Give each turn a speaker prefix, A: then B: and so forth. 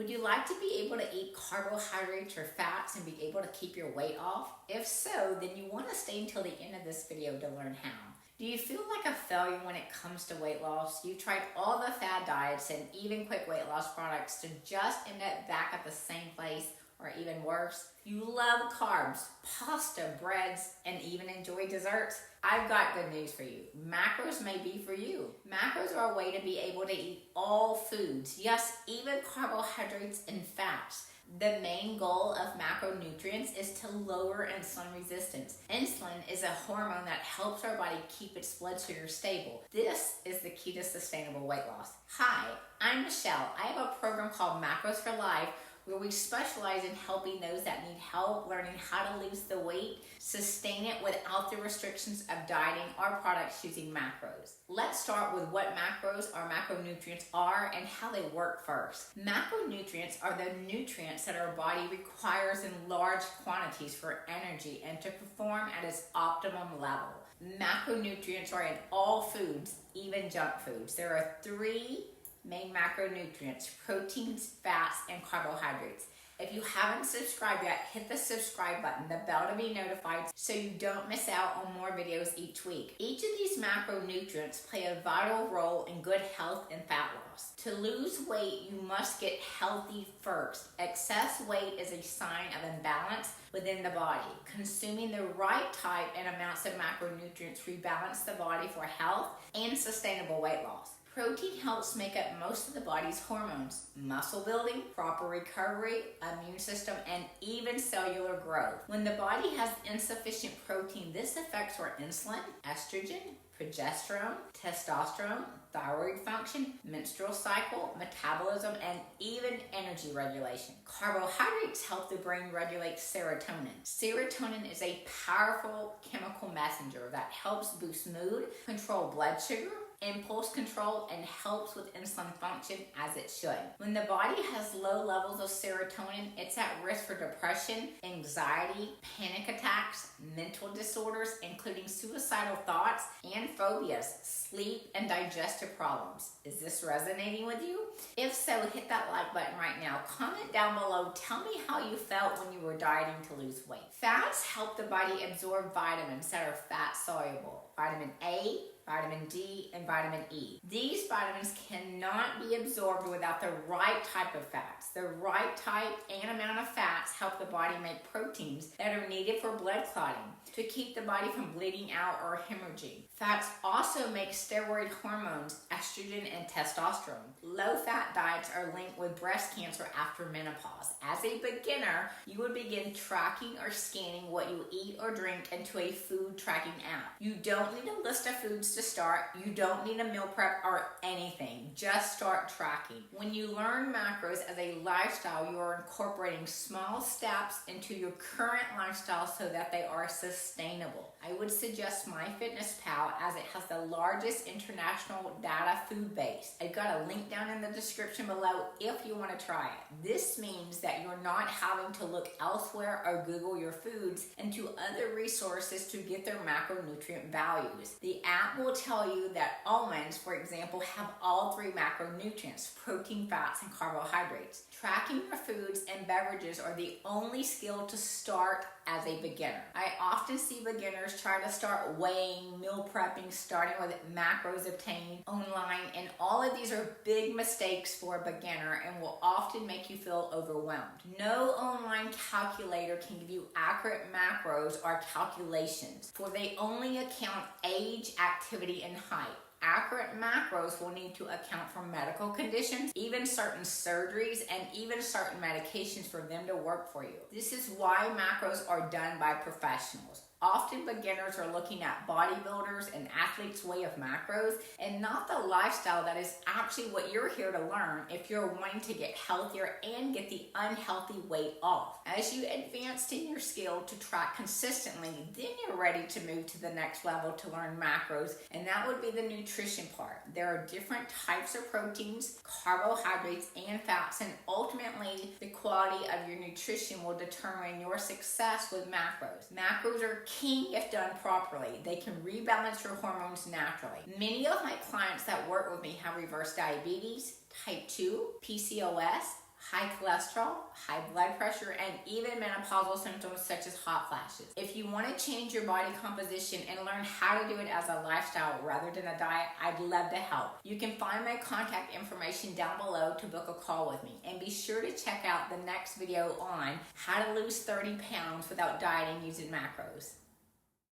A: Would you like to be able to eat carbohydrates or fats and be able to keep your weight off? If so, then you want to stay until the end of this video to learn how. Do you feel like a failure when it comes to weight loss? You tried all the fad diets and even quick weight loss products to just end up back at the same place, or even worse. You love carbs, pasta, breads, and even enjoy desserts? I've got good news for you. Macros may be for you. Macros are a way to be able to eat all foods, yes, even carbohydrates and fats. The main goal of macronutrients is to lower insulin resistance. Insulin is a hormone that helps our body keep its blood sugar stable. This is the key to sustainable weight loss. Hi, I'm Michelle. I have a program called Macros for Life, where we specialize in helping those that need help learning how to lose the weight, sustain it without the restrictions of dieting or products using macros. Let's start with what macros or macronutrients are and how they work first. Macronutrients are the nutrients that our body requires in large quantities for energy and to perform at its optimum level. Macronutrients are in all foods, even junk foods. There are three main macronutrients: proteins, fats, and carbohydrates. If you haven't subscribed yet, hit the subscribe button, the bell to be notified so you don't miss out on more videos each week. Each of these macronutrients play a vital role in good health and fat loss. To lose weight, you must get healthy first. Excess weight is a sign of imbalance within the body. Consuming the right type and amounts of macronutrients rebalance the body for health and sustainable weight loss. Protein helps make up most of the body's hormones: muscle building, proper recovery, immune system, and even cellular growth. When the body has insufficient protein, this affects our insulin, estrogen, progesterone, testosterone, thyroid function, menstrual cycle, metabolism, and even energy regulation. Carbohydrates help the brain regulate serotonin. Serotonin is a powerful chemical messenger that helps boost mood, control blood sugar, impulse control, and helps with insulin function as it should. When the body has low levels of serotonin, it's at risk for depression, anxiety, panic attacks, mental disorders, including suicidal thoughts and phobias, sleep, and digestive problems. Is this resonating with you? If so, hit that like button right now. Comment down below. Tell me how you felt when you were dieting to lose weight. Fats help the body absorb vitamins that are fat soluble. Vitamin A, vitamin D, and vitamin E. These vitamins cannot be absorbed without the right type of fats. The right type and amount of fats help the body make proteins that are needed for blood clotting, to keep the body from bleeding out or hemorrhaging. Fats also make steroid hormones, estrogen and testosterone. Low-fat diets are linked with breast cancer after menopause. As a beginner, you would begin tracking or scanning what you eat or drink into a food tracking app. You don't need a list of foods to start. You don't need a meal prep or anything. Just start tracking. When you learn macros as a lifestyle, you are incorporating small steps into your current lifestyle so that they are sustainable. I would suggest MyFitnessPal as it has the largest international data food base. I've got a link down in the description below if you want to try it. This means that you're not having to look elsewhere or Google your foods into other resources to get their macronutrient values. The app will tell you that almonds, for example, have all three macronutrients: protein, fats, and carbohydrates. Tracking your foods and beverages are the only skill to start as a beginner. I often see beginners try to start weighing, meal prepping, starting with macros obtained online, and all of these are big mistakes for a beginner and will often make you feel overwhelmed. No online calculator can give you accurate macros or calculations, for they only account age, activity, and height. Accurate macros will need to account for medical conditions, even certain surgeries, and even certain medications for them to work for you. This is why macros are done by professionals. Often beginners are looking at bodybuilders and athletes' way of macros and not the lifestyle that is actually what you're here to learn if you're wanting to get healthier and get the unhealthy weight off. As you advance in your skill to track consistently, then you're ready to move to the next level to learn macros, and that would be the nutrition part. There are different types of proteins, carbohydrates, and fats, and ultimately the quality of your nutrition will determine your success with macros. Macros are key if done properly. They can rebalance your hormones naturally. Many of my clients that work with me have reverse diabetes, type 2, PCOS, high cholesterol, high blood pressure, and even menopausal symptoms such as hot flashes. If you want to change your body composition and learn how to do it as a lifestyle rather than a diet, I'd love to help. You can find my contact information down below to book a call with me. And be sure to check out the next video on how to lose 30 pounds without dieting using macros.